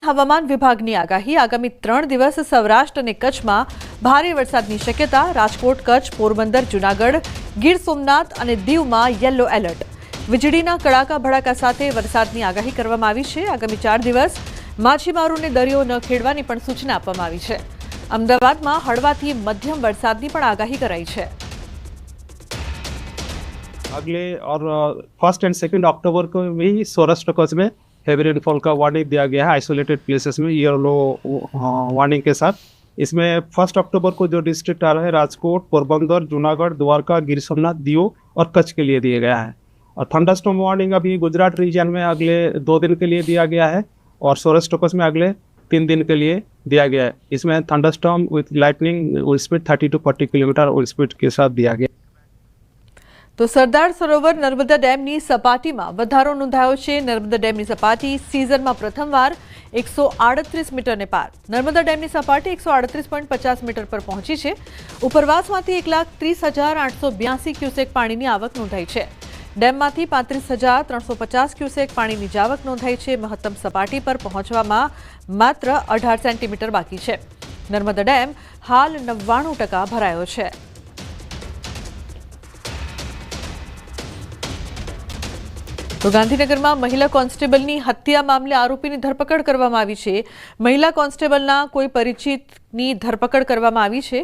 હવામાન વિભાગની આગાહી આગામી 3 દિવસ સૌરાષ્ટ્ર અને કચ્છમાં ભારે વરસાદની શક્યતા રાજકોટ કચ્છ પોરબંદર જૂનાગઢ ગીર સોમનાથ અને દીવમાં યલો એલર્ટ વીજળીના કડાકા ભડાકા સાથે વરસાદની આગાહી કરવામાં આવી છે આગામી 4 દિવસ માછીમારોને દરિયો ન ખેડવાની પણ સૂચના આપવામાં આવી છે અમદાવાદમાં હળવાથી મધ્યમ વરસાદની પણ આગાહી કરાઈ છે अगले और 1 और 2 अक्टूबर को भी सौराष्ट्र कच्छ में हेवी रेनफॉल का वार्निंग दिया गया है आइसोलेटेड प्लेसेस में येलो वार्निंग के साथ। इसमें 1 अक्टूबर को जो डिस्ट्रिक्ट आ रहा है राजकोट पोरबंदर जूनागढ़ द्वारका गिर सोमनाथ दीव और कच्छ के लिए दिया गया है और थंडरस्टॉर्म वार्निंग अभी गुजरात रीजन में अगले 2 दिन के लिए दिया गया है और सौराष्ट्र कच्छ में अगले 3 दिन के लिए दिया गया है। इसमें thunderstorm with lightning speed 30 to 40 kilometre speed के साथ दिया गया। तो सरदार सरोवर नर्मदा डेमनी सपाटीमां वधारो नोंधायो छे। नर्मदा डेमनी सपाटी सीजनमां प्रथमवार 138 मीटरने पार। नर्मदा डेमनी सपाटी 138.50 मीटर पर पहोंची छे। उपरवासमांथी 1,30,882 क्यूसेक पाणीनी आवक नोंधाई छे। डेममांथी 35,350 क्यूसेक पाणीनी आवक नोंधाई छे। महत्तम सपाटी पर पहोंचवामां मात्र 18 सेंटीमीटर बाकी छे। नर्मदा डेम हाल 99% भरायो छे। तो गांधीनगરમાં મહિલા કોન્સ્ટેબલની હત્યા મામલે આરોપીની ધરપકડ કરવામાં આવી છે। મહિલા કોન્સ્ટેબલના કોઈ પરિચિતની ધરપકડ કરવામાં આવી છે।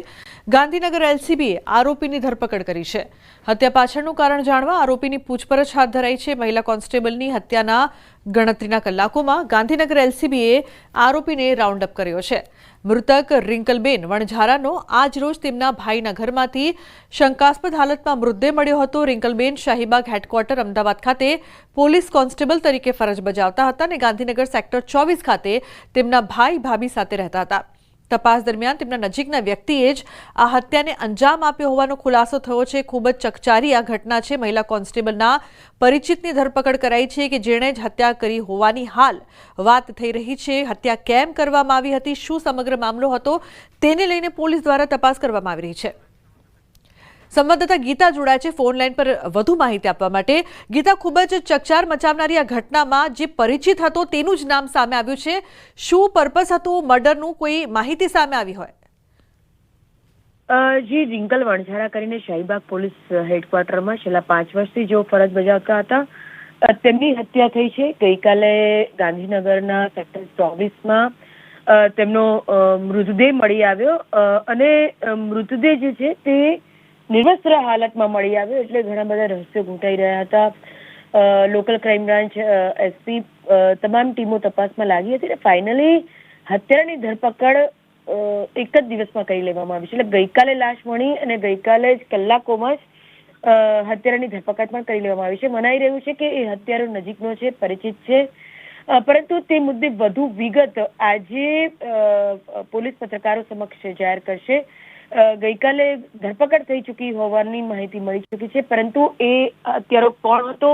ગાંધીનગર એલસીબીએ આરોપીની ધરપકડ કરી છે। હત્યા પાછળનું કારણ જાણવા આરોપીની પૂછપરછ હાથ ધરાઈ છે। મહિલા કોન્સ્ટેબલની હત્યાના ગણતરીના કલાકોમાં ગાંધીનગર એલસીબીએ આરોપીને રાઉન્ડ અપ કર્યો છે। મૃતક રિંકલબેન વણઝારાનો આજ રોજ તેમના ભાઈના ઘરમાંથી શંકાસ્પદ હાલતમાં મૃતદેહ મળ્યો હતો। રિંકલબેન શાહીબાગ હેડક્વાર્ટર અમદાવાદ ખાતે પોલીસ કોન્સ્ટેબલ તરીકે ફરજ બજાવતા હતા અને ગાંધીનગર સેક્ટર 24 ખાતે તેમના ભાઈ ભાભી સાથે રહેતા હતા। તપાસ દરમિયાન તેમના નજીકના વ્યક્તિએ જ આ હત્યાને અંજામ આપ્યો હોવાનો ખુલાસો થયો છે। ખૂબ જ ચકચારી આ ઘટના છે। મહિલા કોન્સ્ટેબલના પરિચિતની ધરપકડ કરાઈ છે કે જેણે જ હત્યા કરી હોવાની હાલ વાત થઈ રહી છે। હત્યા કેમ કરવામાં આવી હતી, શું સમગ્ર મામલો હતો તેને લઈને પોલીસ દ્વારા તપાસ કરવામાં આવી રહી છે। સંવાદદાતા ગીતા જોડાય છે ફોન લાઈન પર વધુ માહિતી આપવા માટે। ગીતા, ખૂબ જ ચકચાર મચાવનારી આ ઘટનામાં જે પરિચિત હતો તેનું જ નામ સામે આવ્યું છે। શું પર્પસ હતો મર્ડરનું, કોઈ માહિતી સામે આવી હોય? જી, રિંકલ વણઝારા કરીને શાહીબાગ પોલીસ હેડક્વાર્ટરમાં છેલ્લા 5 વર્ષથી જો ફરજ બજાવતા હતા તેમની હત્યા થઈ છે। ગઈકાલે ગાંધીનગરના સેક્ટર 24માં તેમનો મૃતદેહ મળી આવ્યો અને મૃતદેહ જે છે તે નિર્વસ્ત્ર હાલતમાં મળી આવ્યો એટલે ઘણા બધા રહસ્યો ઘૂંટાઈ રહ્યા હતા। લોકલ ક્રાઇમ બ્રાન્ચ એસપી તમામ ટીમો તપાસમાં લાગી હતી અને ફાઇનલી હત્યાની ધરપકડ એક જ દિવસમાં કરી લેવામાં આવી છે। એટલે ગઈકાલે લાશ મળી અને ગઈકાલે જ કલાકોમાં જ હત્યારાની ધરપકડ પણ કરી લેવામાં આવી છે। મનાઈ રહ્યું છે કે એ હત્યારો નજીકનો છે, પરિચિત છે, પરંતુ તે મુદ્દે વધુ વિગત આજે પોલીસ પત્રકારો સમક્ષ જાહેર કરશે। ગઈકાલે ધરપકડ થઈ ચૂકી હોવાની માહિતી મળી ચૂકી છે, પરંતુ એ હત્યારો કોણ હતો,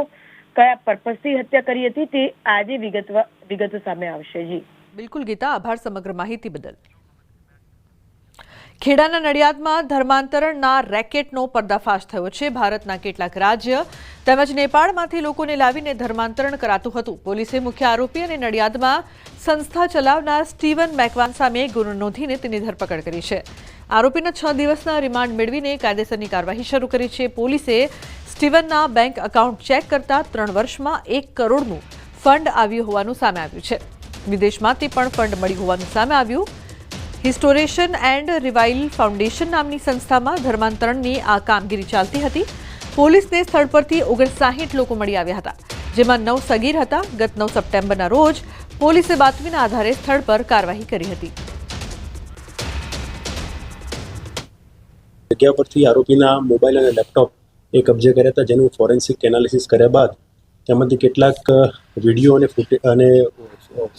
કયા પર્પસથી હત્યા કરી હતી તે આજે વિગતો સામે આવશે। જી બિલકુલ ગીતા, આભાર સમગ્ર માહિતી બદલ। ખેડાના નડિયાદમાં ધર્માંતરણના રેકેટનો પર્દાફાશ થયો છે। ભારતના કેટલાક રાજ્ય તેમજ નેપાળમાંથી લોકોને લાવીને ધર્માંતરણ કરાતું હતું। પોલીસે મુખ્ય આરોપી અને નડિયાદમાં સંસ્થા ચલાવનાર સ્ટીવન મેકવાન સામે ગુનો નોંધીને તેની ધરપકડ કરી છે। આરોપીના 6 દિવસના રિમાન્ડ મેળવીને કાયદેસરની કાર્યવાહી શરૂ કરી છે। પોલીસે સ્ટીવનના બેંક એકાઉન્ટ ચેક કરતા 3 વર્ષમાં 1 કરોડનું ફંડ આવ્યું હોવાનું સામે આવ્યું છે। વિદેશમાંથી પણ ફંડ મળી હોવાનું સામે આવ્યું। હિસ્ટોરેશન એન્ડ રિવાઇવલ ફાઉન્ડેશન નામની સંસ્થામાં ધર્માંતરણની આ કામગીરી ચાલતી હતી। પોલીસને સ્થળ પરથી 59 લોકો મળી આવ્યા હતા, જેમાં 9 સગીર હતા। ગત 9 સપ્ટેમ્બરના રોજ પોલીસે બાતમીના આધારે સ્થળ પર કાર્યવાહી કરી હતી। જગ્યા પરથી આરોપીના મોબાઈલ અને લેપટોપ કબજે કર્યા હતા, જેનું ફોરેન્સિક એનાલિસિસ કર્યા બાદ તેમાંથી કેટલાક વિડીયો અને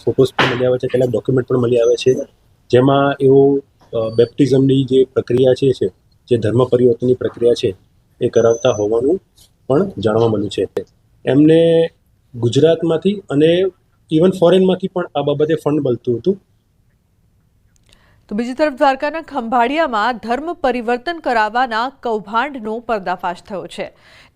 ફોટોસ પણ મળી આવ્યા છે, કેટલાક ડોક્યુમેન્ટ પણ મળી આવ્યા છે, જેમાં એવો બેપ્ટિઝમની જે પ્રક્રિયા છે, જે ધર્મ પરિવર્તનની પ્રક્રિયા છે એ કરાવતા હોવાનું પણ જાણવા મળ્યું છે। એમને ગુજરાતમાંથી અને ઇવન ફોરેનમાંથી પણ આ બાબતે ફંડ મળતું હતું। તો બીજી તરફ દ્વારકાના ખંભાળિયામાં ધર્મ પરિવર્તન કરાવવાના કૌભાંડનો પર્દાફાશ થયો છે.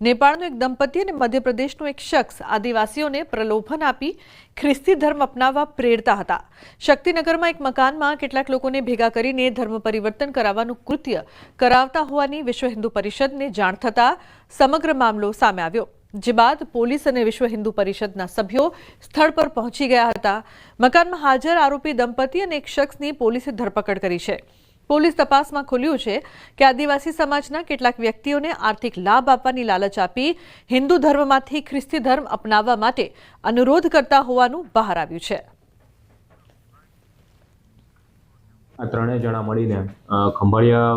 નેપાળનું એક દંપતી અને મધ્યપ્રદેશનો એક શખ્સ આદિવાસીઓને પ્રલોભન આપી ખ્રિસ્તી ધર્મ અપનાવવા પ્રેરતા હતા. શક્તિનગરમાં એક મકાનમાં કેટલાક લોકોને ભેગા કરીને ધર્મ પરિવર્તન કરાવવાનું કૃત્ય કરાવતા હોવાની વિશ્વ હિન્દુ પરિષદને જાણ થતાં સમગ્ર મામલો સામે આવ્યો. જે બાદ પોલીસ અને વિશ્વ હિન્દુ પરિષદના સભ્યો સ્થળ પર પહોંચી ગયા હતા. મકાનમાં હાજર આરોપી દંપતી અને એક શખ્સની પોલીસે ધરપકડ કરી છે. પોલીસ તપાસમાં ખુલ્યું છે કે આદિવાસી સમાજના કેટલાક વ્યક્તિઓને આર્થિક લાભ આપવાની લાલચ આપી હિન્દુ ધર્મમાંથી ખ્રિસ્તી ધર્મ અપનાવવા માટે અનુરોધ કરતા હોવાનું બહાર આવ્યું છે. આ ત્રણેય જણા મળીને ખંભાળિયા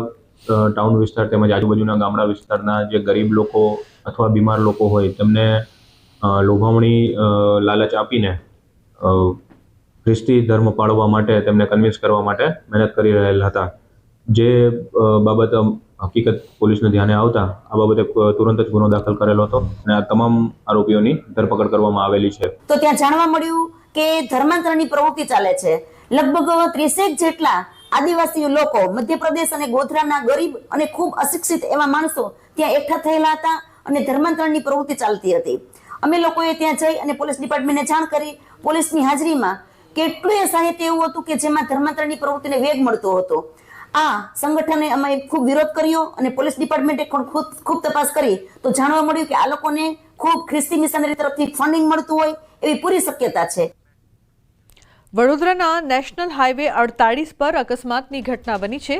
ટાઉન વિસ્તાર તેમજ આજુબાજુના ગામડા વિસ્તારના જે ગરીબ લોકો અથવા બીમાર લોકો હોય તેમને લોભામણી લાલચ આપીને ખ્રિસ્તી ધર્મ પાળવા માટે તેમને કન્વિન્સ કરવા માટે મહેનત કરી રહેલા હતા. જે બાબત હકીકત પોલીસને ધ્યાને આવતા આ બાબતે તુરંત જ ગુનો દાખલ કરેલો હતો અને આ તમામ આરોપીઓની ધરપકડ કરવામાં આવેલી છે. તો ત્યાં જાણવા મળ્યું કે ધર્માંતરની પ્રવૃત્તિ ચાલે છે. લગભગ 30 જેટલા આદિવાસી લોકો મધ્યપ્રદેશ અને ગોધરાના ગરીબ અને ખૂબ અશિક્ષિત એવા માણસો ત્યાં એકઠા થયેલા હતા અને ધર્માંતરણની પ્રવૃત્તિ ચાલતી હતી. અમે લોકોએ ત્યાં જઈ અને પોલીસ ડિપાર્ટમેન્ટને જાણ કરી. પોલીસની હાજરીમાં કેટલું સાહિત્ય એવું હતું કે જેમાં ધર્માંતરણની પ્રવૃત્તિને વેગ મળતો હતો. આ સંગઠને અમે ખૂબ વિરોધ કર્યો અને પોલીસ ડિપાર્ટમેન્ટે ખૂબ તપાસ કરી તો જાણવા મળ્યું કે આ લોકોને ખૂબ ખ્રિસ્તી મિશનરી તરફથી ફંડિંગ મળતું હોય એવી પૂરી શક્યતા છે. વડોદરાના નેશનલ હાઈવે 48 પર અકસ્માતની ઘટના બની છે.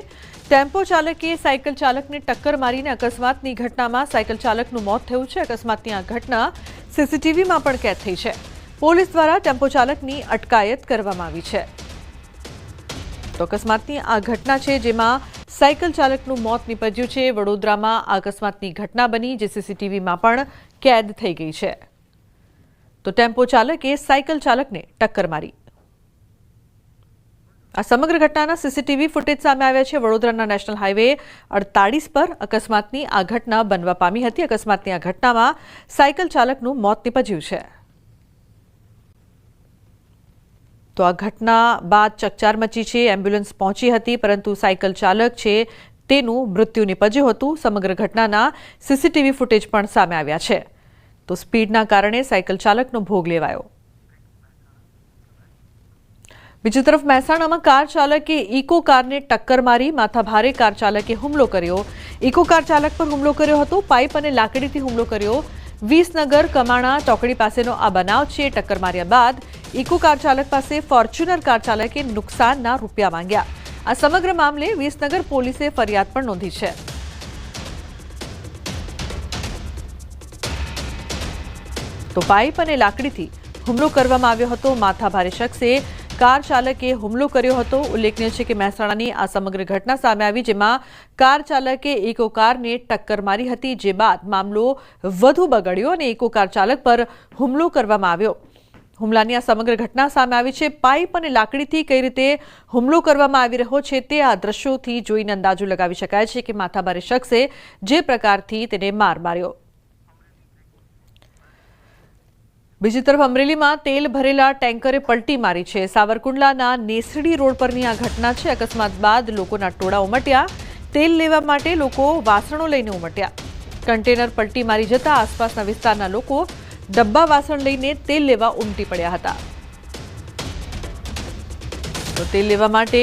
ટેમ્પો ચાલકે સાયકલ ચાલકને ટક્કર મારીને અકસ્માતની ઘટનામાં સાયકલ ચાલકનું મોત થયું છે. અકસ્માતની આ ઘટના સીસીટીવીમાં પણ કેદ થઈ છે. પોલીસ દ્વારા ટેમ્પો ચાલકની અટકાયત કરવામાં આવી છે. તો અકસ્માતની આ ઘટના છે જેમાં સાયકલ ચાલકનું મોત નીપજ્યું છે. વડોદરામાં આ અકસ્માતની ઘટના બની જે સીસીટીવીમાં પણ કેદ થઈ ગઈ છે. તો ટેમ્પો ચાલકે સાયકલ ચાલકને ટક્કર મારી. આ સમગ્ર ઘટનાના સીસીટીવી ફૂટેજ સામે આવ્યા છે. વડોદરાના નેશનલ હાઈવે 48 પર અકસ્માતની આ ઘટના બનવા પામી હતી. અકસ્માતની આ ઘટનામાં સાયકલ ચાલકનું મોત નીપજ્યું છે. તો આ ઘટના બાદ ચકચાર મચી છે. એમ્બ્યુલન્સ પહોંચી હતી પરંતુ સાયકલ ચાલક છે તેનું મૃત્યુ નીપજ્યું હતું. સમગ્ર ઘટનાના સીસીટીવી ફૂટેજ પણ સામે આવ્યા છે. તો સ્પીડના કારણે સાયકલ ચાલકનો ભોગ લેવાયો. બીજી તરફ મહેસાણામાં કાર ચાલકે ઇકો કારને ટક્કર મારી. માથાભારે કાર ચાલકે હુમલો કર્યો. ઇકો કાર ચાલક પર હુમલો કર્યો હતો. પાઇપ અને લાકડીથી હુમલો કર્યો. વિસનગર કમાણા ચોકડી પાસેનો આ બનાવ છે. ટક્કર માર્યા બાદ ઇકો કાર ચાલક પાસે ફોર્ચ્યુનર કાર ચાલકે નુકસાનના રૂપિયા માંગ્યા. આ સમગ્ર મામલે વિસનગર પોલીસે ફરિયાદ પણ નોંધી છે. તો પાઇપ અને લાકડીથી હુમલો કરવામાં આવ્યો હતો. માથાભારે શખ્સે કાર ચાલકે હુમલો કર્યો હતો. ઉલ્લેખનીય છે કે મહેસાણાની આ સમગ્ર ઘટના સામે આવી જેમાં કાર ચાલકે ઇકો કારને ટક્કર મારી હતી. જે બાદ મામલો વધુ બગડ્યો અને ઇકો કાર ચાલક પર હુમલો કરવામાં આવ્યો. હુમલાની આ સમગ્ર ઘટના સામે આવી છે. પાઇપ અને લાકડીથી કઈ રીતે હુમલો કરવામાં આવી રહ્યો છે તે આ દ્રશ્યોથી જોઈને અંદાજો લગાવી શકાય છે કે માથાભારે શખ્સે જે પ્રકારથી તેને માર માર્યો. બીજી તરફ અમરેલીમાં તેલ ભરેલા ટેન્કરે પલટી મારી છે. સાવરકુંડલાના નેસડી રોડ પરની આ ઘટના છે. અકસ્માત બાદ લોકોના ટોળા ઉમટ્યા. તેલ લેવા માટે લોકો વાસણો લઈને ઉમટ્યા. કન્ટેનર પલટી મારી જતા આસપાસના વિસ્તારના લોકો ડબ્બા વાસણ લઈને તેલ લેવા ઉમટી પડ્યા હતા. તો તેલ લેવા માટે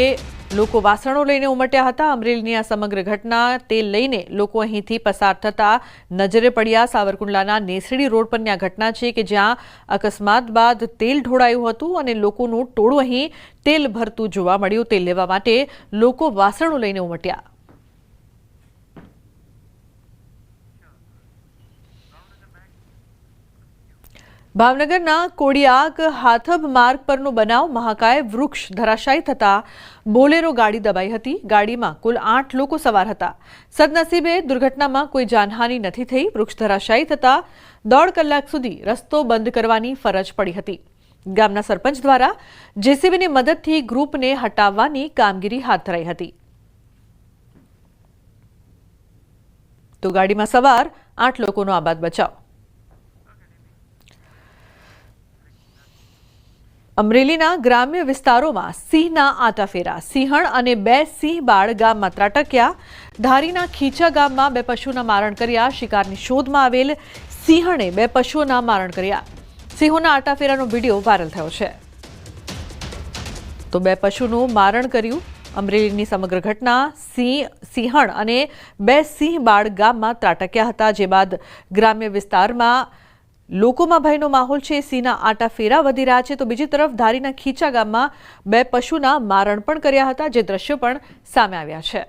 લોકો વાસણો લઈને ઉમટ્યા હતા. અમરેલીની આ સમગ્ર ઘટના તેલ લઈને લોકો અહીંથી પસાર થતા નજરે પડ્યા. સાવરકુંડલાના નેસડી રોડ પરની આ ઘટના છે કે જ્યાં અકસ્માત બાદ તેલ ઢોળાયું હતું અને લોકોનું ટોળું અહીં તેલ ભરતું જોવા મળ્યું. તેલ લેવા માટે લોકો વાસણો લઈને ઉમટ્યા. ભાવનગરના કોડિયાક હાથબ માર્ગ પરનો બનાવ મહાકાય વૃક્ષ ધરાશાયી થતા બોલેરો ગાડી દબાઈ હતી. ગાડીમાં કુલ 8 લોકો સવાર હતા. સદનસીબે દુર્ઘટનામાં કોઈ જાનહાનિ નથી થઈ. વૃક્ષ ધરાશાયી થતા 1.5 કલાક સુધી રસ્તો બંધ કરવાની ફરજ પડી હતી. ગામના સરપંચ દ્વારા જેસીબીની મદદથી ગ્રુપને હટાવવાની કામગીરી હાથ ધરાઈ હતી. તો ગાડીમાં સવાર 8 લોકોનો આબાદ બચાવ. અમરેલીના ગ્રામ્ય વિસ્તારોમાં સિંહના આટાફેરા. સિંહણ અને 2 સિંહ બાળ ગામમાં ત્રાટક્યા. ધારીના ખીચા ગામમાં 2 પશુના મારણ કર્યા. શિકારની શોધમાં આવેલ સિંહણે 2 પશુઓના મારણ કર્યા. સિંહોના આટાફેરાનો વિડીયો વાયરલ થયો છે. તો 2 પશુનું મારણ કર્યું. અમરેલીની સમગ્ર ઘટના સિંહણ અને 2 સિંહ બાળ ગામમાં ત્રાટક્યા હતા. જે બાદ ગ્રામ્ય વિસ્તારમાં લોકોમાં ભયનો માહોલ છે. સિંહના આટાફેરા વધી રહ્યા છે. તો બીજી તરફ ધારીના ખીચા ગામમાં 2 પશુના મારણ પણ કર્યા હતા, જે દ્રશ્યો પણ સામે આવ્યા છે.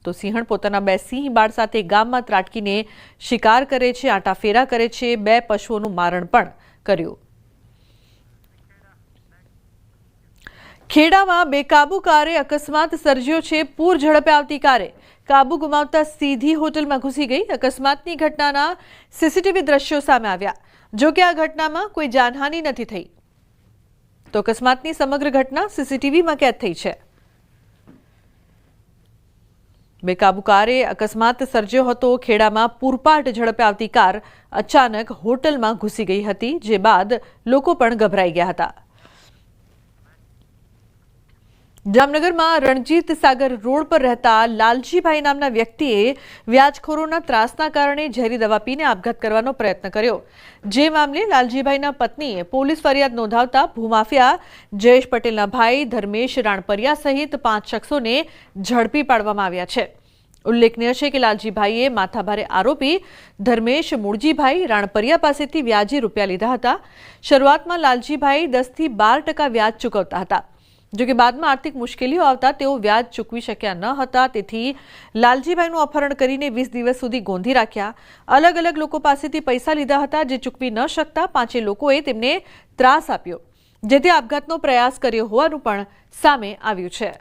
તો સિંહણ પોતાના 2 સિંહ બાળ સાથે ગામમાં ત્રાટકીને શિકાર કરે છે, આટાફેરા કરે છે. 2 પશુઓનું મારણ પણ કર્યું. ખેડામાં બેકાબુ કારે અકસ્માત સર્જ્યો છે. પૂર ઝડપે આવતી કારે કાબુ ગુમાવતા સીધી હોટલમાં ઘૂસી ગઈ. અકસ્માતની ઘટનાના સીસીટીવી દ્રશ્યો સામે આવ્યા. જો કે આ ઘટનામાં કોઈ જાનહાનિ નથી થઈ. તો અકસ્માતની સમગ્ર ઘટના સીસીટીવીમાં કેદ થઈ છે. બેકાબુ કારે અકસ્માત સર્જ્યો હતો. ખેડામાં પૂરપાટ ઝડપે આવતી કાર અચાનક હોટલમાં ઘૂસી ગઈ હતી, જે બાદ લોકો પણ ગભરાઈ ગયા હતા. જામનગરમાં રણજીત સાગર રોડ પર રહેતા લાલજીભાઈ નામના વ્યક્તિએ વ્યાજખોરોના ત્રાસના કારણે ઝેરી દવા પીને આપઘાત કરવાનો પ્રયત્ન કર્યો. જે મામલે લાલજીભાઈના પત્નીએ પોલીસ ફરિયાદ નોંધાવતા ભૂમાફિયા જયેશ પટેલના ભાઈ ધર્મેશ રાણપરિયા સહિત 5 શખ્સોને ઝડપી પાડવામાં આવ્યા છે. ઉલ્લેખનીય છે કે લાલજીભાઈએ માથાભારે આરોપી ધર્મેશ મૂળજીભાઈ રાણપરિયા પાસેથી વ્યાજે રૂપિયા લીધા હતા. શરૂઆતમાં લાલજીભાઈ 10 થી 12% વ્યાજ ચૂકવતા હતા. જોકે બાદમાં આર્થિક મુશ્કેલીઓ આવતા તેઓ વ્યાજ ચૂકવી શક્યા ન હતા. તેથી લાલજીભાઈનું અપહરણ કરીને 20 દિવસ સુધી ગોંધી રાખ્યા. અલગ અલગ લોકો પાસેથી પૈસા લીધા હતા, જે ચૂકવી ન શકતા 5 લોકોએ તેમને ત્રાસ આપ્યો, જેથી આપઘાતનો પ્રયાસ કર્યો હોવાનું પણ સામે આવ્યું છે.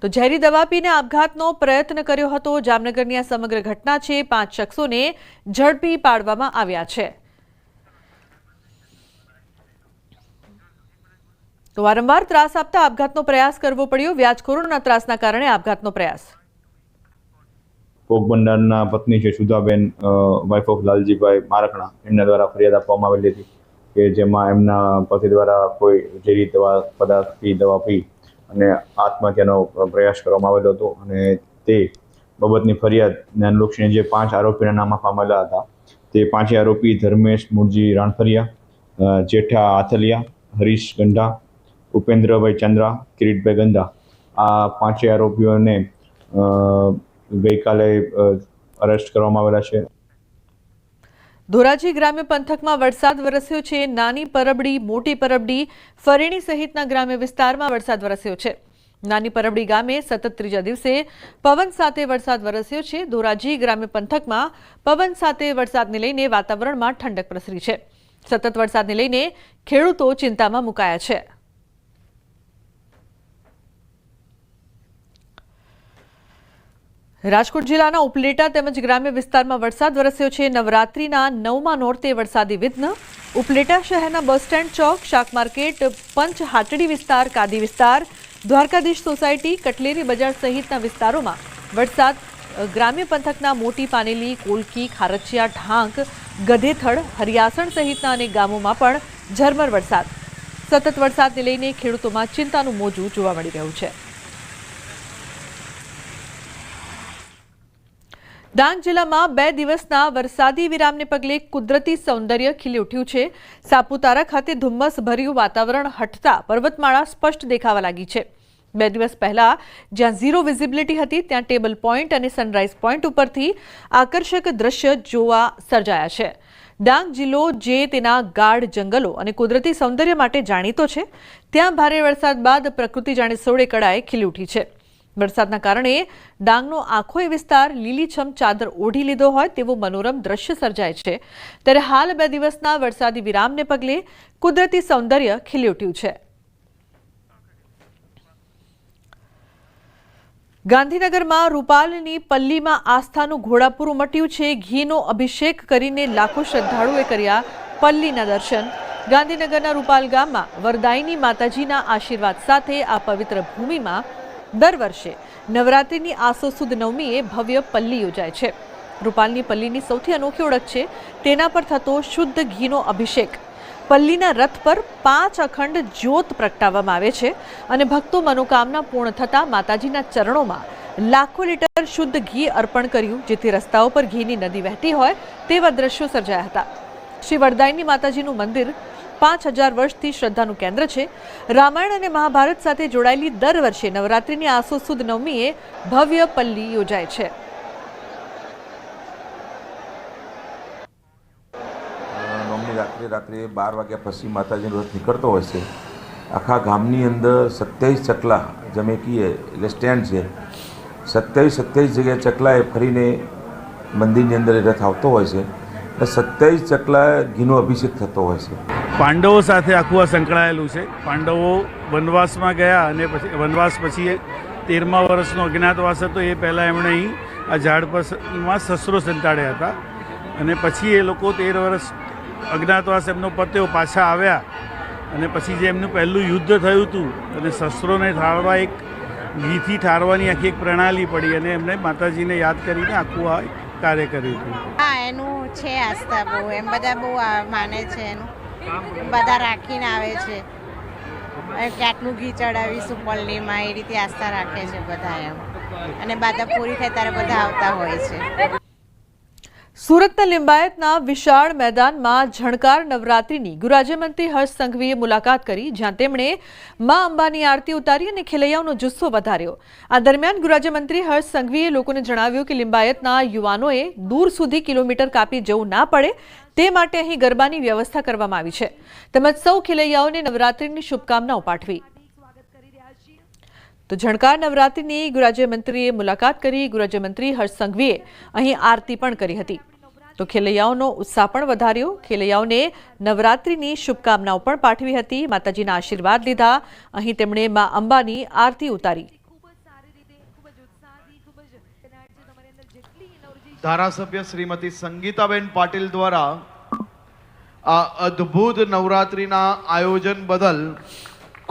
તો ઝેરી દવા પીને આપઘાતનો પ્રયત્ન કર્યો હતો. જામનગરની આ સમગ્ર ઘટના છે. 5 શખ્સોને ઝડપી પાડવામાં આવ્યા છે. તો વારંવાર ત્રાસ આપતા આપઘાતનો પ્રયાસ કરવો પડ્યો. વ્યાજખોરોના ત્રાસના કારણે આપઘાતનો પ્રયાસ. પોરબંદરના પત્ની છે સુધાબેન, વાઇફ ઓફ લાલજીભાઈ મારકણા, એમના દ્વારા ફરિયાદ આપવામાં આવેલી હતી કે જેમાં એમના પતિ દ્વારા કોઈ ઝેરી પદાર્થથી દવા પી અને આત્મહત્યાનો પ્રયાસ કરવામાં આવેલો હતો. અને તે બાબતની ફરિયાદને અનુલક્ષીને જે 5 આરોપીના નામ આપવામાં આવેલા હતા, તે 5 આરોપી ધર્મેશ મૂળજી રાણપરિયા, જેઠા આથલિયા, હરીશ ગંઢા, ઉપેન્દ્રભાઈ ચંદ્રા, કિરીટભાઈ ગંદા, આ 5 આરોપીઓને ગઈકાલે અરેસ્ટ કરવામાં આવેલા છે. ધોરાજી ગ્રામ્ય પંથકમાં વરસાદ વરસ્યો છે. નાની પરબડી, મોટી પરબડી, ફરેણી સહિતના ગ્રામ્ય વિસ્તારમાં વરસાદ વરસ્યો છે. નાની પરબડી ગામે સતત 3જા દિવસે પવન સાથે વરસાદ વરસ્યો છે. ધોરાજી ગ્રામ્ય પંથકમાં પવન સાથે વરસાદને લઈને વાતાવરણમાં ઠંડક પ્રસરી છે. સતત વરસાદને લઈને ખેડૂતો ચિંતામાં મુકાયા છે. રાજકોટ જિલ્લાના ઉપલેટા તેમજ ગ્રામ્ય વિસ્તારમાં વરસાદ વરસ્યો છે. નવરાત્રીના 9મા નોરતે વરસાદી વિઘ્ન. ઉપલેટા શહેરના બસ સ્ટેન્ડ ચોક, શાક માર્કેટ, પંચ હાટડી વિસ્તાર, કાદી વિસ્તાર, દ્વારકાધીશ સોસાયટી, કટલેરી બજાર સહિતના વિસ્તારોમાં વરસાદ. ગ્રામ્ય પંથકના મોટી પાનેલી, કોલકી, ખારચિયા, ઢાંક, ગધેથડ, હરિયાસણ સહિતના અનેક ગામોમાં પણ ઝરમર વરસાદ. સતત વરસાદને લઈને ખેડૂતોમાં ચિંતાનું મોજું જોવા મળી રહ્યું છે. ડાંગ જિલ્લામાં 2 દિવસના વરસાદી વિરામને પગલે કુદરતી સૌંદર્ય ખીલી ઉઠ્યું છે. સાપુતારા ખાતે ધુમ્મસ ભર્યું વાતાવરણ હટતા પર્વતમાળા સ્પષ્ટ દેખાવા લાગી છે. 2 દિવસ પહેલા જ્યાં ઝીરો વિઝિબિલિટી હતી, ત્યાં ટેબલ પોઈન્ટ અને સનરાઈઝ પોઈન્ટ ઉપરથી આકર્ષક દ્રશ્ય જોવા સર્જાયા છે. ડાંગ જિલ્લો જે તેના ગાઢ જંગલો અને કુદરતી સૌંદર્ય માટે જાણીતો છે, ત્યાં ભારે વરસાદ બાદ પ્રકૃતિ જાણે સોળે કળાએ ખીલી ઉઠી છે. વરસાદના કારણે ડાંગનો આખો વિસ્તાર લીલીછમ ચાદર ઓઢી લીધો હોય તેવું મનોરમ દ્રશ્ય સર્જાય છે. ત્યારે હાલ 2 દિવસના વરસાદી વિરામને પગલે કુદરતી સૌંદર્ય ખીલી ઉઠ્યું છે. ગાંધીનગરમાં રૂપાલની પલ્લીમાં આસ્થાનું ઘોડાપુર ઉમટ્યું છે. ઘીનો અભિષેક કરીને લાખો શ્રદ્ધાળુએ કર્યા પલ્લીના દર્શન. ગાંધીનગરના રૂપાલ ગામમાં વરદાયિની માતાજીના આશીર્વાદ સાથે આ પવિત્ર ભૂમિમાં દર વર્ષે નવરાત્રિની આસો સુદ નવમીએ ભવ્ય પલ્લી યોજાય છે. રૂપાલની પલ્લીની સૌથી અનોખી ઓળખ છે તેના પર થતો શુદ્ધ ઘીનો અભિષેક. પલ્લીના રથ પર 5 અખંડ જ્યોત પ્રગટાવવામાં આવે છે અને ભક્તો મનોકામના પૂર્ણ થતાં માતાજીના ચરણોમાં લાખો લીટર શુદ્ધ ઘી અર્પણ કર્યું, જેથી રસ્તાઓ પર ઘીની નદી વહેતી હોય તેવા દ્રશ્યો સર્જાયા હતા. શ્રી વરદાયિની માતાજીનું મંદિર 5000 વર્ષથી શ્રદ્ધાનું કેન્દ્ર છે. રામાયણ અને મહાભારત સાથે જોડાયેલી દર વર્ષે નવરાત્રિની આસો સુદ નવમીએ ભવ્ય પલ્લી યોજાય છે. નવમી રાત્રે 12 વાગ્યા પછી માતાજીનો રથ નીકળતો હોય છે. આખા ગામની અંદર 27 ચકલા જમેકીએ એટલે સ્ટેન્ડ છે, 27 જગ્યાએ ચકલાએ ફરીને મંદિરની અંદર રથ આવતો હોય છે. 27 ચકલા ઘીનો અભિષેક થતો હોય છે. પાંડવો સાથે આખું આ સંકળાયેલું છે. પાંડવો વનવાસમાં ગયા અને પછી વનવાસ પછી 13મા વર્ષનો અજ્ઞાતવાસ હતો. એ પહેલાં એમણે અહીં આ ઝાડ પરમાં શસ્ત્રો સંતાડ્યા હતા અને પછી એ લોકો 13 વર્ષ અજ્ઞાતવાસ એમનો પત્યો, પાછા આવ્યા અને પછી જે એમનું પહેલું યુદ્ધ થયું હતું અને શસ્ત્રોને ઠારવા એક ઘીથી ઠારવાની આખી એક પ્રણાલી પડી અને એમણે માતાજીને યાદ કરીને આખું આ કાર્ય કર્યું હતું. હા, એનું છે આસ્થા બહુ, એમ બધા બહુ માને છે. એનું બધા રાખીને આવે છે કે આટલું ઘી ચડાવીશું પલ્લીમાં, એ રીતે આસ્થા રાખે છે બધા એમ. અને બાધા પૂરી થાય ત્યારે બધા આવતા હોય છે. સુરતના લિંબાયતના વિશાળ મેદાનમાં ઝણકાર નવરાત્રિની ગૃહરાજ્યમંત્રી હર્ષ સંઘવીએ મુલાકાત કરી, જ્યાં તેમણે મા અંબાની આરતી ઉતારી અને ખેલૈયાઓનો જુસ્સો વધાર્યો. આ દરમિયાન ગૃહરાજ્યમંત્રી હર્ષ સંઘવીએ લોકોને જણાવ્યું કે લિંબાયતના યુવાનોએ દૂર સુધી કિલોમીટર કાપી જવું ના પડે તે માટે અહીં ગરબાની વ્યવસ્થા કરવામાં આવી છે, તેમજ સૌ ખેલૈયાઓને નવરાત્રિની શુભકામનાઓ પાઠવી. તો ઝણકાર નવરાત્રિની ગૃહરાજ્યમંત્રીએ મુલાકાત કરી. ગૃહરાજ્યમંત્રી હર્ષ સંઘવીએ અહીં આરતી પણ કરી હતી. તો ખેલૈયાઓનો ઉત્સાહ પણ વધાર્યો. ખેલૈયાઓને નવરાત્રિની શુભકામનાઓ પણ પાઠવી હતી, માતાજીના આશીર્વાદ લીધા. અહીં તેમણે મા અંબાની આરતી ઉતારી. ધારાસભ્ય શ્રીમતી સંગીતાબેન પાટીલ દ્વારા આ અદ્ભુત નવરાત્રિના આયોજન બદલ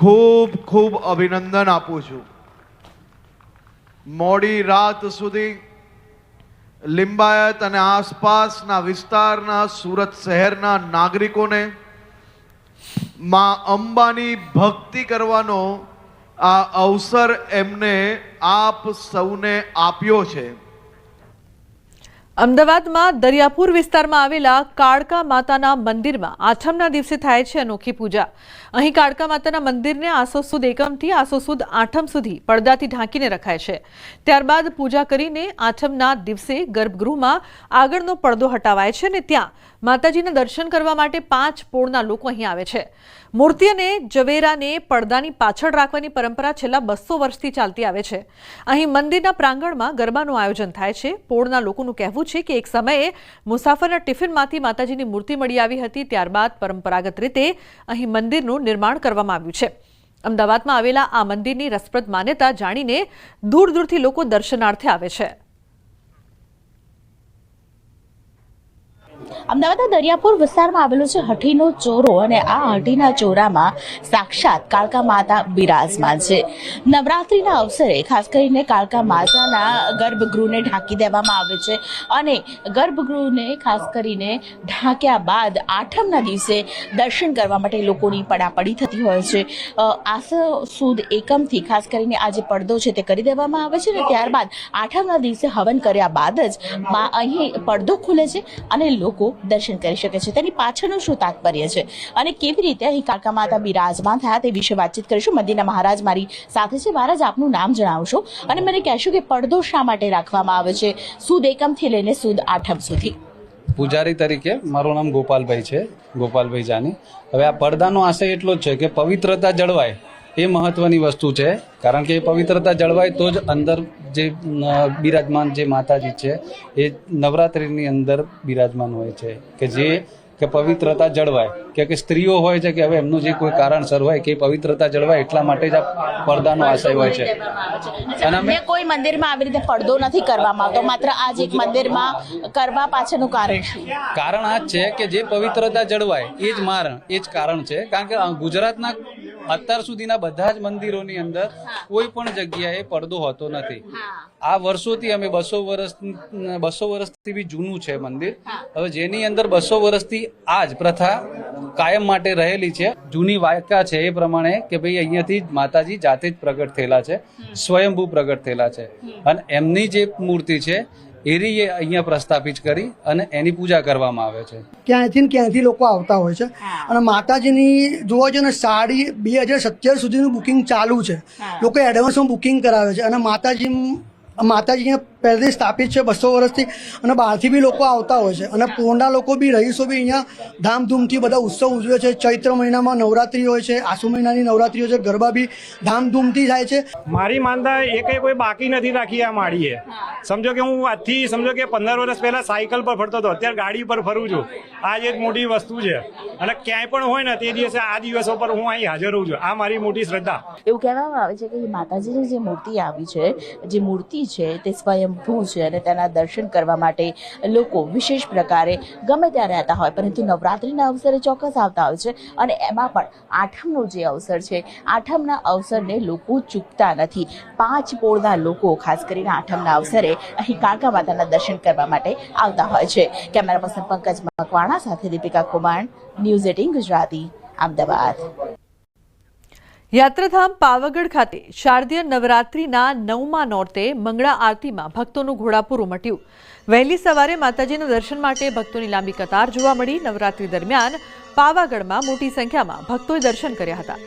ખૂબ ખૂબ અભિનંદન આપું છું. મોડી રાત સુધી લિંબાયત અને આસપાસના વિસ્તારના સુરત શહેરના નાગરિકોને મા અંબાની ભક્તિ કરવાનો આ અવસર એમને આપ સૌને આપ્યો છે. અમદાવાદમાં દરિયાપુર વિસ્તારમાં આવેલા કાળકા માતાના મંદિરમાં આઠમના દિવસે થાય છે અનોખી પૂજા. અહીં કાળકા માતાના મંદિરને આસો સુદ એકમથી આસો સુદ આઠમ સુધી પડદાથી ઢાંકીને રખાય છે. ત્યારબાદ પૂજા કરીને આઠમના દિવસે ગર્ભગૃહમાં આગળનો પડદો હટાવાય છે અને ત્યાં માતાજીના દર્શન કરવા માટે 5 પોળના લોકો અહીં આવે છે. મૂર્તિ અને ઝવેરાને પડદાની પાછળ રાખવાની પરંપરા છેલ્લા 200 વર્ષથી ચાલતી આવે છે. અહીં મંદિરના પ્રાંગણમાં ગરબાનું આયોજન થાય છે. પોળના લોકોનું કહેવું છે કે એક સમયે મુસાફરના ટિફિનમાંથી માતાજીની મૂર્તિ મળી આવી હતી. ત્યારબાદ પરંપરાગત રીતે અહીં મંદિરનું નિર્માણ કરવામાં આવ્યું છે. અમદાવાદમાં આવેલા આ મંદિરની રસપ્રદ માન્યતા જાણીને દૂર દૂરથી લોકો દર્શનાર્થે આવે છે. અમદાવાદના દરિયાપુર વિસ્તારમાં આવેલો છે હઠીનો ચોરો અને આ હઠીના ચોરામાં સાક્ષાત કાળકા માતા બિરાજમાન છે. નવરાત્રિના અવસરે ખાસ કરીને કાળકા માતાના ગર્ભગૃહને ઢાંકી દેવામાં આવે છે અને ગર્ભગૃહને ખાસ કરીને ઢાંક્યા બાદ આઠમના દિવસે દર્શન કરવા માટે લોકોની પડાપડી થતી હોય છે. આસો સુદ એકમથી ખાસ કરીને આ જે પડદો છે તે કરી દેવામાં આવે છે અને ત્યારબાદ આઠમના દિવસે હવન કર્યા બાદ જ અહીં પડદો ખુલે છે અને લોકો દર્શન કરી શકે છે. તેની પાછળનું શું તાત્પર્ય છે અને કેવી રીતે અહીં કાળકા માતા બિરાજમાન થયા તે વિશે વાતચીત કરીશું. મંદિરના મહારાજ મારી સાથે છે. મહારાજ, આપનું નામ જણાવશો અને મને કહેશો કે પડદો શા માટે રાખવામાં આવે છે સુદ એકમથી લઈને સુદ આઠમ સુધી? પૂજારી તરીકે મારું નામ ગોપાલભાઈ છે, ગોપાલભાઈ જાની. હવે આ પડદાનો આશય એટલો જ છે કે પવિત્રતા જળવાય, એ મહત્વની વસ્તુ છે. કારણ કે પવિત્રતા જળવાય તો જ અંદર જે બિરાજમાન જે માતાજી છે એ નવરાત્રિની અંદર બિરાજમાન હોય છે કે જે કે પવિત્રતા જળવાય કે સ્ત્રીઓ હોય છે કે હવે એમનું જે કોઈ કારણસર હોય કે પવિત્રતા જળવાય એટલા માટે જ આ પડદાનો આશય હોય છે. અને અમે કોઈ મંદિરમાં આવી રીતે પડદો નથી કરવામાં આવતો, માત્ર આ જ એક મંદિરમાં કરવા પાછળનું કારણ શું? કારણ આ જ છે કે જે પવિત્રતા જળવાય એ જ કારણ છે. કારણ કે ગુજરાતના અત્યાર સુધીના બધા જ મંદિરોની અંદર કોઈ પણ જગ્યાએ પડદો હોતો નથી. આ વર્ષોથી અમે 200 વર્ષથી બી જૂનું છે મંદિર. હવે જેની અંદર 200 વર્ષથી આ જ પ્રથા કાયમ માટે રહેલી છે. જૂની વાયકા છે એ પ્રમાણે કે ભાઈ અહીંયાથી માતાજી જાતે જ પ્રગટ થયેલા છે, સ્વયંભૂ પ્રગટ થયેલા છે, અને એમની જે મૂર્તિ છે એરી અહીંયા પ્રસ્થાપિત કરી અને એની પૂજા કરવામાં આવે છે. ક્યાંથી લોકો આવતા હોય છે અને માતાજીની જોવા છે ને 2027 સુધીનું બુકિંગ ચાલુ છે. લોકો એડવાન્સમાં બુકિંગ કરાવે છે અને માતાજી અહીંયા પહેલેથી સ્થાપિત છે 200 વર્ષથી, અને બહારથી બી લોકો આવતા હોય છે અને પોંડા લોકો બી રહીશો બી અહીંયા ધામધૂમથી બધા ઉત્સવ ઉજવે છે. ચૈત્ર મહિનામાં નવરાત્રિ હોય છે, આસુ મહિનાની નવરાત્રિ હોય છે, ગરબા બી ધામધૂમથી થાય છે. મારી માનતા એ કોઈ બાકી નથી રાખી આ માળીએ. સમજો કે હું આજથી સમજો કે 15 વર્ષ પહેલા સાયકલ પર ફરતો હતો, અત્યારે ગાડી પર ફરું છું. આ જ એક મોટી વસ્તુ છે અને ક્યાંય પણ હોય ને તે દિવસે આ દિવસો પર હું અહીં હાજર રહું છું. આ મારી મોટી શ્રદ્ધા. એવું કહેવામાં આવે છે કે માતાજીની જે મૂર્તિ આવી છે, જે મૂર્તિ છે તે સ્વયંભૂ છે અને તેના દર્શન કરવા માટે લોકો વિશેષ પ્રકારે ગમે ત્યાં રહેતા હોય, પરંતુ નવરાત્રિના અવસરે ચોક્કસ આવતા હોય છે. અને એમાં પણ આઠમનો જે અવસર છે, આઠમના અવસરને લોકો ચૂકતા નથી. 5 પોળના લોકો ખાસ કરીને આઠમના અવસરે અહીં કાળકા માતાના દર્શન કરવા માટે આવતા હોય છે. કેમેરા પર્સન પંકજ મકવાણા સાથે દીપિકા કુમાર, ન્યૂઝ 18 ગુજરાતી, અમદાવાદ. યાત્રાધામ પાવાગઢ ખાતે શારદીય નવરાત્રિના 9મા નોરતે મંગળા આરતીમાં ભક્તોનું ઘોડાપૂર ઉમટ્યું. વહેલી સવારે માતાજીના દર્શન માટે ભક્તોની લાંબી કતાર જોવા મળી. નવરાત્રિ દરમિયાન પાવાગઢમાં મોટી સંખ્યામાં ભક્તોએ દર્શન કર્યા હતા.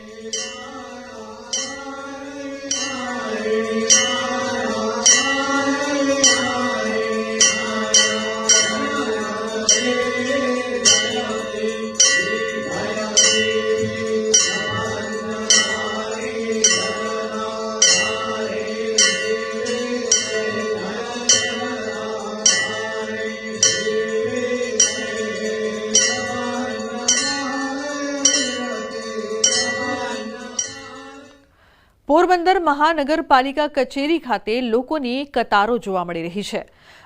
પોરબંદર મહાનગરપાલિકા કચેરી ખાતે લોકોની કતારો જોવા મળી રહી છે.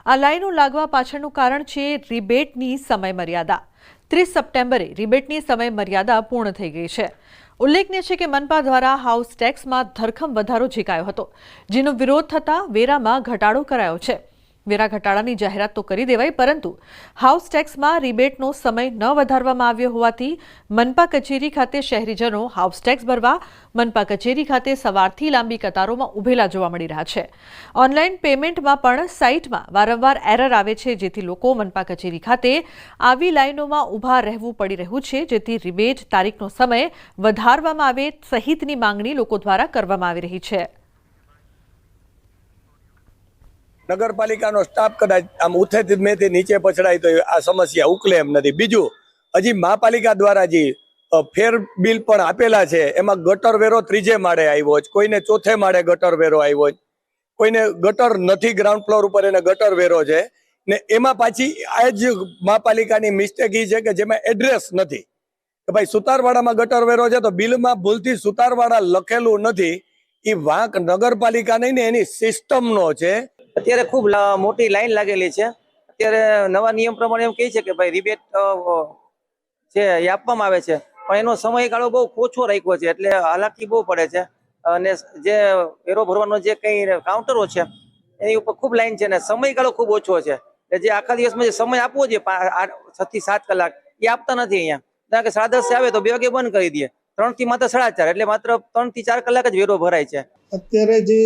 આ લાઈનો લાગવા પાછળનું કારણ છે રિબેટની સમયમર્યાદા. 30 સપ્ટેમ્બરે રિબેટની સમયમર્યાદા પૂર્ણ થઈ ગઈ છે. ઉલ્લેખનીય છે કે મનપા દ્વારા હાઉસ ટેક્સમાં ધરખમ વધારો ઝીકાયો હતો, જેનો વિરોધ થતાં વેરામાં ઘટાડો કરાયો છે. વેરા ઘટાડાની જાહેરાત તો કરી દેવાઈ, પરંતુ હાઉસ ટેક્સમાં રિબેટનો સમય ન વધારવામાં આવ્યો હોવાથી મનપા કચેરી ખાતે શહેરીજનો હાઉસ ટેક્સ ભરવા મનપા કચેરી ખાતે સવારથી લાંબી કતારોમાં ઉભેલા જોવા મળી રહ્યા છે. ઓનલાઈન પેમેન્ટમાં પણ સાઇટમાં વારંવાર એરર આવે છે, જેથી લોકો મનપા કચેરી ખાતે આવી લાઈનોમાં ઊભા રહેવું પડી રહ્યું છે, જેથી રિબેટ તારીખનો સમય વધારવામાં આવે સહિતની માંગણી લોકો દ્વારા કરવામાં આવી રહી છે. નગરપાલિકાનો સ્ટાફ કદાચ આમ ઉથેથી મેથી નીચે પછડાય તો આ સમસ્યા ઉકલે એમ નથી. બીજું, હજી મહાપાલિકા દ્વારા જે ફેર બિલ પણ આપેલા છે, એમાં ગટર વેરો 3જે માળે આવ્યો છે, કોઈને 4થે માળે ગટર વેરો આવ્યો છે, કોઈને ગટર નથી, ગ્રાઉન્ડ ફ્લોર ઉપર એને ગટર વેરો છે. ને એમાં પાછી આ જ મહાપાલિકાની મિસ્ટેક એ છે કે જેમાં એડ્રેસ નથી કે ભાઈ સુતારવાડામાં ગટર વેરો છે તો બિલમાં ભૂલથી સુતારવાડા લખેલું નથી. એ વાંક નગરપાલિકા નહીં ને એની સિસ્ટમનો છે. અત્યારે ખૂબ મોટી લાઈન લાગેલી છે. અત્યારે નવા નિયમ પ્રમાણે એમ કહે છે કે ભાઈ રિબેટ છે એ આપવામાં આવે છે, પણ એનો સમયગાળો બહુ ઓછો રાખ્યો છે, એટલે હાલાકી બહુ પડે છે. અને જે વેરો ભરવાનો જે કંઈ કાઉન્ટરો છે એની ઉપર ખૂબ લાઈન છે ને સમયગાળો ખૂબ ઓછો છે. જે આખા દિવસમાં જે સમય આપવો જોઈએ 6 થી 7 કલાક એ આપતા નથી અહીંયા. કારણ કે 10:30 આવે તો 2 વાગે બંધ કરી દે, 3 થી માત્ર 4:30, એટલે માત્ર 3 થી 4 કલાક જ વેરો ભરાય છે. અત્યારે જે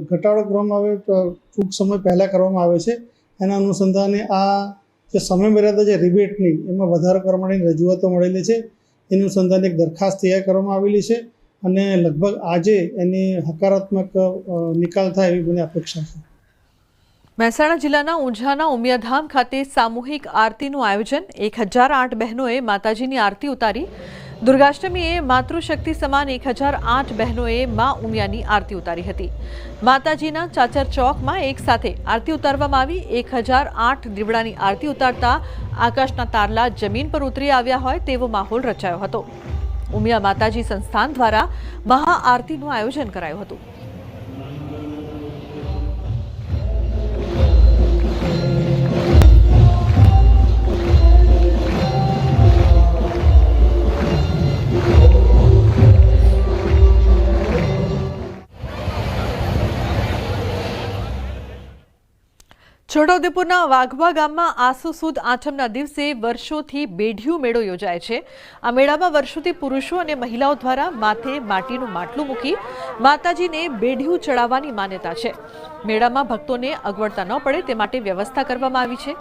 ઘટાડો કરવામાં આવે ટૂંક સમય પહેલાં કરવામાં આવે છે, એના અનુસંધાને આ જે સમયમર્યાદા છે રિબેટની એમાં વધારો કરવા માટેની રજૂઆતો મળેલી છે. એની અનુસંધાને એક દરખાસ્ત તૈયાર કરવામાં આવેલી છે અને લગભગ આજે એની હકારાત્મક નિકાલ થાય એવી મને અપેક્ષા છે. મહેસાણા જિલ્લાના ઊંઝાના ઉમિયાધામ ખાતે સામૂહિક આરતીનું આયોજન. 1008 બહેનોએ માતાજીની આરતી ઉતારી. દુર્ગાષ્ટમીએ માતૃશક્તિ સમાન 1008 બહેનોએ મા ઉમિયાની આરતી ઉતારી હતી. માતાજીના ચાચર ચોકમાં એક સાથે આરતી ઉતારવામાં આવી. 1008 દીવડાની આરતી ઉતારતા આકાશના તારલા જમીન પર ઉતરી આવ્યા હોય તેવો માહોલ રચાયો હતો. ઉમિયા માતાજી સંસ્થાન દ્વારા મહાઆરતીનું આયોજન કરાયું હતું. છોટાઉદેપુરના વાઘવા ગામમાં આસો સુદ આઠમના દિવસે વર્ષોથી બેઢિયું મેળો યોજાય છે। આ મેળામાં વર્ષોથી પુરુષો અને મહિલાઓ દ્વારા માથે માટીનું માટલું મૂકી માતાજીને બેઢિયું ચડાવવાની માન્યતા છે। મેળામાં ભક્તોને અગવડતા ન પડે તે માટે વ્યવસ્થા કરવામાં આવી છે।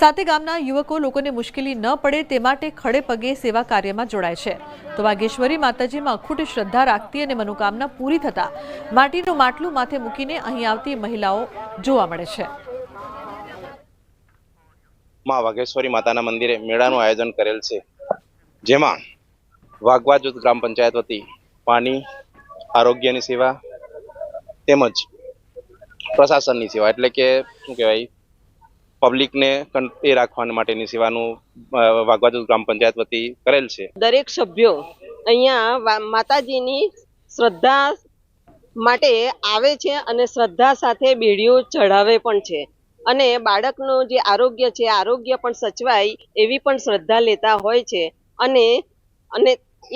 સાથે ગામના યુવકો લોકોને મુશ્કેલી ન પડે તે માટે ખડે પગે સેવા કાર્યમાં જોડાય છે। તો વાઘેશ્વરી માતાજીમાં અખૂટ શ્રદ્ધા રાખતી અને મનોકામના પૂરી થતા માટીનું માટલું માથે મૂકીને અહીં આવતી મહિલાઓ જોવા મળે છે। માં વાઘેશ્વરી માતાના મંદિરે મેળાનું આયોજન કરેલ છે, જેમાં વાઘવા જૂથ ગ્રામ પંચાયત વતી પાણી, આરોગ્યની સેવા તેમજ પ્રશાસનની સેવા એટલે કે શું કહેવાય પબ્લિકને કંટ્રોલ રાખવા માટેની સેવાનું વાઘવા જૂથ ગ્રામ પંચાયત વતી કરેલ છે। દરેક સભ્યો અહીંયા માતાજીની શ્રદ્ધા માટે આવે છે અને શ્રદ્ધા સાથે બેડીઓ ચઢાવે પણ છે અને બાળકનું જે આરોગ્ય છે આરોગ્ય પણ સચવાય એવી પણ શ્રદ્ધા લેતા હોય છે અને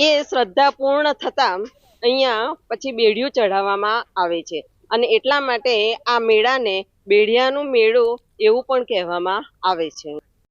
એ શ્રદ્ધા પૂર્ણ થતા અહીંયા પછી બેડીઓ ચઢાવવામાં આવે છે અને એટલા માટે આ મેળાને બેડિયાનો મેળો એવું પણ કહેવામાં આવે છે।